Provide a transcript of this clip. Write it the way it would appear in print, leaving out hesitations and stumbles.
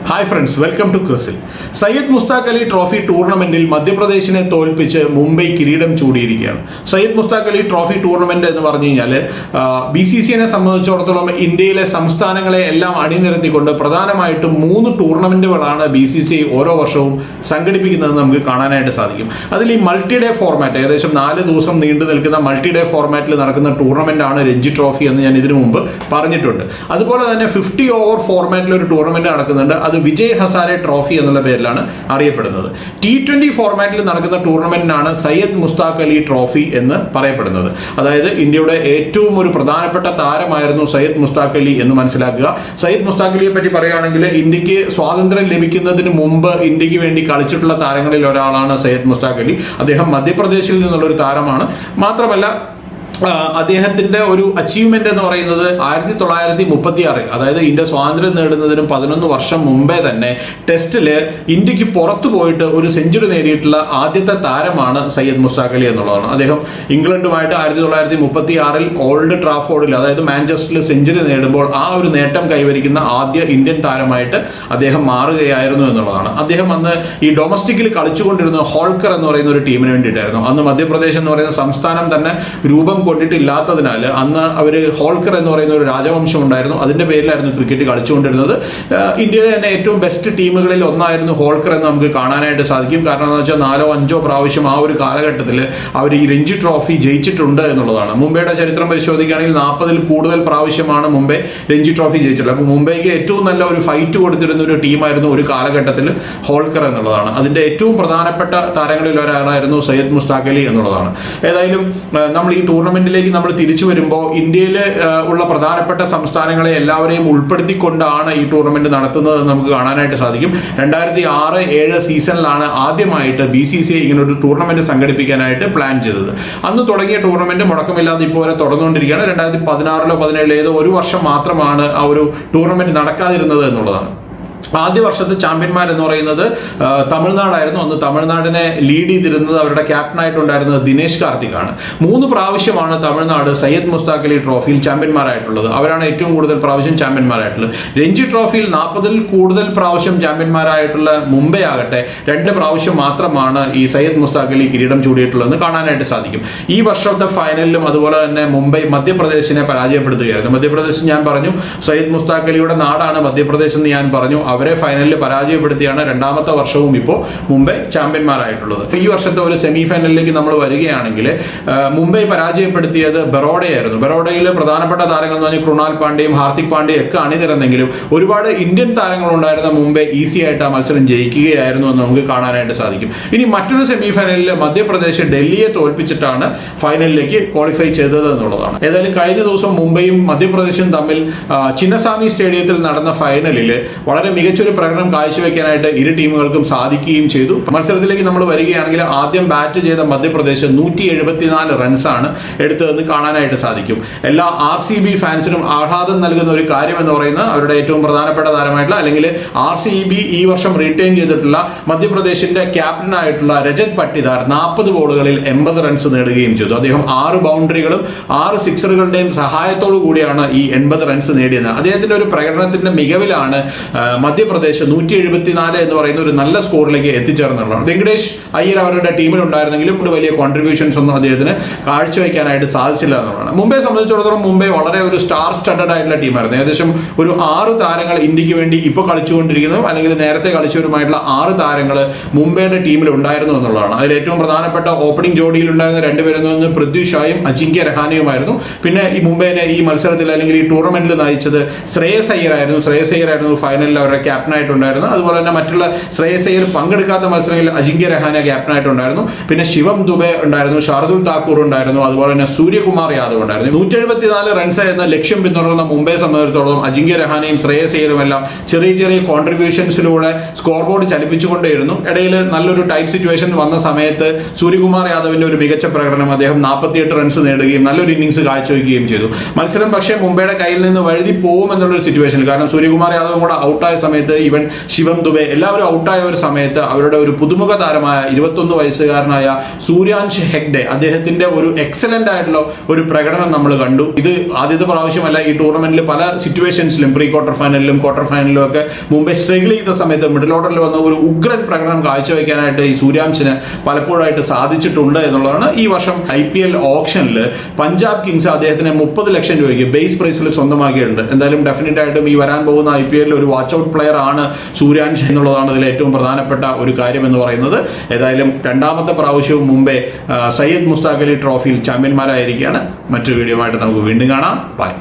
Hi friends, welcome to ക്രിസിൽ. Syed Mushtaq Ali trophy ടൂർണമെന്റിൽ മധ്യപ്രദേശിനെ തോൽപ്പിച്ച് മുംബൈ കിരീടം ചൂടിയിരിക്കുകയാണ്. സയ്യിദ് മുസ്താഖ് അലി ട്രോഫി ടൂർണമെന്റ് എന്ന് പറഞ്ഞു കഴിഞ്ഞാൽ BCCIനെ സംബന്ധിച്ചിടത്തോളം ഇന്ത്യയിലെ സംസ്ഥാനങ്ങളെ എല്ലാം അണിനിരത്തിക്കൊണ്ട് പ്രധാനമായിട്ടും 3 ടൂർണമെന്റുകളാണ് BCCI ഓരോ വർഷവും സംഘടിപ്പിക്കുന്നതെന്ന് നമുക്ക് കാണാനായിട്ട് സാധിക്കും. അതിൽ ഈ മൾട്ടി ഡേ ഫോർമാറ്റ്, ഏകദേശം 4 ദിവസം നീണ്ടു നിൽക്കുന്ന മൾട്ടി ഡേ ഫോർമാറ്റിൽ നടക്കുന്ന ടൂർണമെന്റ് ആണ് രഞ്ജി ട്രോഫി എന്ന് ഞാൻ ഇതിനു മുമ്പ് പറഞ്ഞിട്ടുണ്ട്. അതുപോലെ തന്നെ 50 ഓവർ ഫോർമാറ്റിൽ ഒരു ടൂർണമെന്റ് നടക്കുന്നുണ്ട്. അത് വിജയ് ഹസാരെ ട്രോഫി എന്നുള്ള പേരിലാണ് അറിയപ്പെടുന്നത്. T20 ഫോർമാറ്റിൽ നടക്കുന്ന ടൂർണമെന്റിനാണ് സയ്യിദ് മുസ്താഖ് അലി ട്രോഫി എന്ന് പറയപ്പെടുന്നത്. അതായത് ഇന്ത്യയുടെ ഏറ്റവും ഒരു പ്രധാനപ്പെട്ട താരമായിരുന്നു സയ്യിദ് മുസ്താഖ് അലി എന്ന് മനസ്സിലാക്കുക. സയ്യിദ് മുസ്താഖ് അലിയെ പറ്റി പറയുകയാണെങ്കിൽ ഇന്ത്യക്ക് സ്വാതന്ത്ര്യം ലഭിക്കുന്നതിന് മുമ്പ് ഇന്ത്യക്ക് വേണ്ടി കളിച്ചിട്ടുള്ള താരങ്ങളിൽ ഒരാളാണ് സയ്യിദ് മുസ്താഖ് അലി. അദ്ദേഹം മധ്യപ്രദേശിൽ നിന്നുള്ള ഒരു താരമാണ്. മാത്രമല്ല അദ്ദേഹത്തിന്റെ ഒരു അച്ചീവ്മെന്റ് എന്ന് പറയുന്നത് 1936, അതായത് ഇന്ത്യ സ്വാതന്ത്ര്യം നേടുന്നതിനും 11 വർഷം മുമ്പേ തന്നെ ടെസ്റ്റില് ഇന്ത്യക്ക് പുറത്തു പോയിട്ട് ഒരു സെഞ്ചുറി നേടിയിട്ടുള്ള ആദ്യത്തെ താരമാണ് സയ്യിദ് മുസ്താഖ് അലി എന്നുള്ളതാണ്. അദ്ദേഹം ഇംഗ്ലണ്ടുമായിട്ട് 1936 ഓൾഡ് ട്രാഫോർഡിൽ, അതായത് മാഞ്ചസ്റ്ററിൽ സെഞ്ചുറി നേടുമ്പോൾ ആ ഒരു നേട്ടം കൈവരിക്കുന്ന ആദ്യ ഇന്ത്യൻ താരമായിട്ട് അദ്ദേഹം മാറുകയായിരുന്നു എന്നുള്ളതാണ്. അദ്ദേഹം അന്ന് ഈ ഡൊമസ്റ്റിക്കിൽ കളിച്ചുകൊണ്ടിരുന്ന ഹോൾക്കർ എന്ന് പറയുന്ന ഒരു ടീമിന് വേണ്ടിയിട്ടായിരുന്നു. അന്ന് മധ്യപ്രദേശ് എന്ന് പറയുന്ന സംസ്ഥാനം തന്നെ രൂപം കൊണ്ടിട്ടില്ലാത്തതിനാൽ അന്ന് അവർ ഹോൾക്കർ എന്ന് പറയുന്ന ഒരു രാജവംശം ഉണ്ടായിരുന്നു. അതിന്റെ പേരിലായിരുന്നു ക്രിക്കറ്റ് കളിച്ചുകൊണ്ടിരുന്നത്. ഇന്ത്യയിലെ തന്നെ ഏറ്റവും ബെസ്റ്റ് ടീമുകളിൽ ഒന്നായിരുന്നു ഹോൾക്കർ എന്ന് നമുക്ക് കാണാനായിട്ട് സാധിക്കും. കാരണം എന്താണെന്ന് വെച്ചാൽ 4-5 പ്രാവശ്യം ആ ഒരു കാലഘട്ടത്തിൽ അവർ ഈ രഞ്ജി ട്രോഫി ജയിച്ചിട്ടുണ്ട് എന്നുള്ളതാണ്. മുംബൈയുടെ ചരിത്രം പരിശോധിക്കുകയാണെങ്കിൽ 40-ൽ കൂടുതൽ പ്രാവശ്യമാണ് മുംബൈ രഞ്ജി ട്രോഫി ജയിച്ചിട്ടുള്ളത്. അപ്പോൾ മുംബൈക്ക് ഏറ്റവും നല്ല ഒരു ഫൈറ്റ് കൊടുത്തിരുന്ന ഒരു ടീമായിരുന്നു ഒരു കാലഘട്ടത്തിൽ ഹോൾക്കർ എന്നുള്ളതാണ്. അതിന്റെ ഏറ്റവും പ്രധാനപ്പെട്ട താരങ്ങളിൽ ഒരാളായിരുന്നു സയ്യിദ് മുസ്താഖ് അലി എന്നുള്ളതാണ്. ഏതായാലും നമ്മൾ ഈ ടൂർണമെന്റിലേക്ക് നമ്മൾ തിരിച്ചു വരുമ്പോൾ ഇന്ത്യയിൽ ഉള്ള പ്രധാനപ്പെട്ട സംസ്ഥാനങ്ങളെ എല്ലാവരെയും ഉൾപ്പെടുത്തിക്കൊണ്ടാണ് ഈ ടൂർണമെന്റ് നടത്തുന്നത് നമുക്ക് കാണാനായിട്ട് സാധിക്കും. 2006-07 സീസണിലാണ് ആദ്യമായിട്ട് BCCI ഇങ്ങനെ ഒരു ടൂർണമെന്റ് സംഘടിപ്പിക്കാനായിട്ട് പ്ലാൻ ചെയ്തത്. അന്ന് തുടങ്ങിയ ടൂർണമെന്റ് മുടക്കമില്ലാതെ ഇപ്പോൾ വരെ തുടർന്നുകൊണ്ടിരിക്കുകയാണ്. 2016-17 ഏതോ ഒരു വർഷം മാത്രമാണ് ആ ഒരു ടൂർണമെന്റ് നടക്കാതിരുന്നത് എന്നുള്ളതാണ്. ആദ്യ വർഷത്തെ ചാമ്പ്യന്മാർ എന്ന് പറയുന്നത് തമിഴ്നാടായിരുന്നു. അന്ന് തമിഴ്നാടിനെ ലീഡ് ചെയ്തിരുന്നത് അവരുടെ ക്യാപ്റ്റനായിട്ടുണ്ടായിരുന്നത് ദിനേശ് കാർത്തിക്കാണ്. 3 പ്രാവശ്യമാണ് തമിഴ്നാട് സയ്യിദ് മുസ്താഖ് അലി ട്രോഫിയിൽ ചാമ്പ്യന്മാരായിട്ടുള്ളത്. അവരാണ് ഏറ്റവും കൂടുതൽ പ്രാവശ്യം ചാമ്പ്യന്മാരായിട്ടുള്ളത്. രഞ്ജി ട്രോഫിയിൽ 40-ൽ കൂടുതൽ പ്രാവശ്യം ചാമ്പ്യന്മാരായിട്ടുള്ള മുംബൈ ആകട്ടെ 2 പ്രാവശ്യം മാത്രമാണ് ഈ സയ്യിദ് മുസ്താഖ് അലി കിരീടം ചൂടിയിട്ടുള്ളതെന്ന് കാണാനായിട്ട് സാധിക്കും. ഈ വർഷത്തെ ഫൈനലിലും അതുപോലെ തന്നെ മുംബൈ മധ്യപ്രദേശിനെ പരാജയപ്പെടുത്തുകയായിരുന്നു. മധ്യപ്രദേശ് ഞാൻ പറഞ്ഞു, സയ്യിദ് മുസ്താഖ് അലിയുടെ നാടാണ് മധ്യപ്രദേശ് എന്ന് ഞാൻ പറഞ്ഞു. അവരെ ഫൈനലിൽ പരാജയപ്പെടുത്തിയാണ് 2ാമത്തെ വർഷവും ഇപ്പോൾ മുംബൈ ചാമ്പ്യന്മാരായിട്ടുള്ളത്. ഈ വർഷത്തെ ഒരു സെമി ഫൈനലിലേക്ക് നമ്മൾ വരികയാണെങ്കിൽ മുംബൈ പരാജയപ്പെടുത്തിയത് ബറോഡയായിരുന്നു. ബറോഡയിൽ പ്രധാനപ്പെട്ട താരങ്ങൾ എന്ന് പറഞ്ഞാൽ കൃണാൽ പാണ്ഡ്യയും ഹാർദിക് പാണ്ഡ്യയും ഒക്കെ അണിനിരന്നെങ്കിലും ഒരുപാട് ഇന്ത്യൻ താരങ്ങൾ ഉണ്ടായിരുന്ന മുംബൈ ഈസി ആയിട്ട് ആ മത്സരം ജയിക്കുകയായിരുന്നു എന്ന് നമുക്ക് കാണാനായിട്ട് സാധിക്കും. ഇനി മറ്റൊരു സെമി ഫൈനലിൽ മധ്യപ്രദേശ് ഡൽഹിയെ തോൽപ്പിച്ചിട്ടാണ് ഫൈനലിലേക്ക് ക്വാളിഫൈ ചെയ്തത് എന്നുള്ളതാണ്. ഏതായാലും കഴിഞ്ഞ ദിവസം മുംബൈയും മധ്യപ്രദേശും തമ്മിൽ ചിന്നസ്വാമി സ്റ്റേഡിയത്തിൽ നടന്ന ഫൈനലിൽ വളരെ മികച്ചൊരു പ്രകടനം കാഴ്ചവെക്കാനായിട്ട് ഇരു ടീമുകൾക്കും സാധിക്കുകയും ചെയ്തു. മത്സരത്തിലേക്ക് നമ്മൾ വരികയാണെങ്കിൽ ആദ്യം ബാറ്റ് ചെയ്ത മധ്യപ്രദേശ് 174 റൺസാണ് എടുത്തതെന്ന് കാണാനായിട്ട് സാധിക്കും. എല്ലാ RCB ഫാൻസിനും ആഹ്ലാദം നൽകുന്ന ഒരു കാര്യം എന്ന് പറയുന്നത് അവരുടെ ഏറ്റവും പ്രധാനപ്പെട്ട താരമായിട്ടുള്ള, അല്ലെങ്കിൽ RCB ഈ വർഷം റീറ്റെയിൻ ചെയ്തിട്ടുള്ള മധ്യപ്രദേശിന്റെ ക്യാപ്റ്റനായിട്ടുള്ള രജത് പട്ടിദാർ 40 ബോളുകളിൽ 80 റൺസ് നേടുകയും ചെയ്തു. അദ്ദേഹം 6 ബൗണ്ടറികളും 6 സിക്സറുകളുടെയും സഹായത്തോടു കൂടിയാണ് ഈ 80 റൺസ് നേടിയത്. അദ്ദേഹത്തിന്റെ ഒരു പ്രകടനത്തിന്റെ മികവിലാണ് മധ്യപ്രദേശ് 174 എന്ന് പറയുന്ന ഒരു നല്ല സ്കോറിലേക്ക് എത്തിച്ചേർന്നുള്ളതാണ്. വെങ്കടേഷ് അയ്യർ അവരുടെ ടീമിലുണ്ടായിരുന്നെങ്കിലും വലിയ കോൺട്രിബ്യൂഷൻസ് ഒന്നും അദ്ദേഹത്തിന് കാഴ്ചവെക്കാനായിട്ട് സാധിച്ചില്ല എന്നുള്ളതാണ്. മുംബൈയെ സംബന്ധിച്ചിടത്തോളം മുംബൈ വളരെ ഒരു സ്റ്റാർ സ്റ്റഡഡ് ആയിട്ടുള്ള ടീമായിരുന്നു. ഏകദേശം ഒരു 6 താരങ്ങൾ ഇന്ത്യക്ക് വേണ്ടി ഇപ്പോൾ കളിച്ചുകൊണ്ടിരിക്കുന്നതും അല്ലെങ്കിൽ നേരത്തെ കളിച്ചവരുമായിട്ടുള്ള 6 താരങ്ങൾ മുംബൈയുടെ ടീമിൽ ഉണ്ടായിരുന്നു എന്നുള്ളതാണ്. അതിൽ ഏറ്റവും പ്രധാനപ്പെട്ട ഓപ്പണിംഗ് ജോഡിയിൽ ഉണ്ടായിരുന്ന 2 പേരെന്ന് പൃഥ്വി ഷായും അജിങ്ക്യ രഹാനെയുമായിരുന്നു. പിന്നെ ഈ മുംബൈനെ ഈ മത്സരത്തിൽ അല്ലെങ്കിൽ ഈ ടൂർണമെന്റിൽ നയിച്ചത് ശ്രേയസ് അയ്യറായിരുന്നു ഫൈനലിൽ അവരുടെ ക്യാപ്റ്റനായിട്ടുണ്ടായിരുന്നു. അതുപോലെ തന്നെ മറ്റുള്ള ശ്രേയസ് അയ്യർ പങ്കെടുക്കാത്ത മത്സരങ്ങളിൽ അജിങ്ക്യ രഹാനെ ക്യാപ്റ്റനായിട്ടുണ്ടായിരുന്നു. പിന്നെ ശിവം ദുബെ ഉണ്ടായിരുന്നു, ഷാർദുൽ താക്കൂർ ഉണ്ടായിരുന്നു, അതുപോലെ തന്നെ സൂര്യകുമാർ യാദവ് ഉണ്ടായിരുന്നു. 174 റൺസ് എന്ന ലക്ഷ്യം പിന്തുടർന്ന മുംബൈയെ സംബന്ധിച്ചിടത്തോളം അജിങ്ക്യ രഹാനെയും ശ്രേയസ് അയ്യറും എല്ലാം ചെറിയ ചെറിയ കോൺട്രിബ്യൂഷൻസിലൂടെ സ്കോർ ബോർഡ് ചലിപ്പിച്ചുകൊണ്ടേയിരുന്നു. ഇടയിൽ നല്ലൊരു ടൈറ്റ് സിറ്റുവേഷൻ വന്ന സമയത്ത് സൂര്യകുമാർ യാദവിന്റെ ഒരു മികച്ച പ്രകടനം, അദ്ദേഹം 48 റൺസ് നേടുകയും നല്ലൊരു ഇന്നിംഗ്സ് കാഴ്ചവെക്കുകയും ചെയ്തു. മത്സരം പക്ഷേ മുംബൈയുടെ കയ്യിൽ നിന്ന് വഴുതി പോകും എന്നുള്ളൊരു സിറ്റുവേഷനിൽ, കാരണം സൂര്യകുമാർ യാദവും കൂടെ ഔട്ടായ സമയത്ത് സമയത്ത് ഈവൻ ശിവം ദുബെ എല്ലാവരും ഔട്ടായ ഒരു സമയത്ത് അവരുടെ ഒരു പുതുമുഖ താരമായ 21 വയസ്സുകാരനായ സൂര്യാൻഷ് ഹെഗ്ഡെ അദ്ദേഹത്തിന്റെ ഒരു എക്സലന്റ് ആയിട്ടുള്ള ഒരു പ്രകടനം നമ്മൾ കണ്ടു. ഇത് ആദ്യത്തെ പ്രാവശ്യമല്ല ഈ ടൂർണമെന്റിൽ പല സിറ്റുവേഷൻസിലും പ്രീ ക്വാർട്ടർ ഫൈനലിലും ക്വാർട്ടർ ഫൈനലിലും ഒക്കെ മുംബൈ സ്ട്രഗിൾ ചെയ്ത സമയത്ത് മിഡിൽ ഓർഡറിൽ വന്ന ഒരു ഉഗ്രൻ പ്രകടനം കാഴ്ചവെക്കാനായിട്ട് ഈ സൂര്യാംശിന് പലപ്പോഴായിട്ട് സാധിച്ചിട്ടുണ്ട് എന്നുള്ളതാണ്. ഈ വർഷം IPL ഓപ്ഷനിൽ പഞ്ചാബ് കിങ്സ് അദ്ദേഹത്തിന് 30 ലക്ഷം രൂപയ്ക്ക് ബേസ് പ്രൈസിൽ സ്വന്തമാക്കിയിട്ടുണ്ട്. എന്തായാലും ഡെഫിനറ്റ് ആയിട്ടും ഈ വരാൻ പോകുന്ന IPL ഒരു വാച്ച് ഔട്ട് പ്ലെയർ ആണ് സൂര്യാൻഷ് എന്നുള്ളതാണ് ഇതിൽ ഏറ്റവും പ്രധാനപ്പെട്ട ഒരു കാര്യം എന്ന് പറയുന്നത്. ഏതായാലും രണ്ടാമത്തെ പ്രാവശ്യവും മുംബൈ സയ്യദ് മുസ്താഖ് അലി ട്രോഫിയിൽ ചാമ്പ്യന്മാരായിരിക്കുകയാണ്. മറ്റൊരു വീഡിയോ ആയിട്ട് നമുക്ക് വീണ്ടും കാണാം. ബൈ.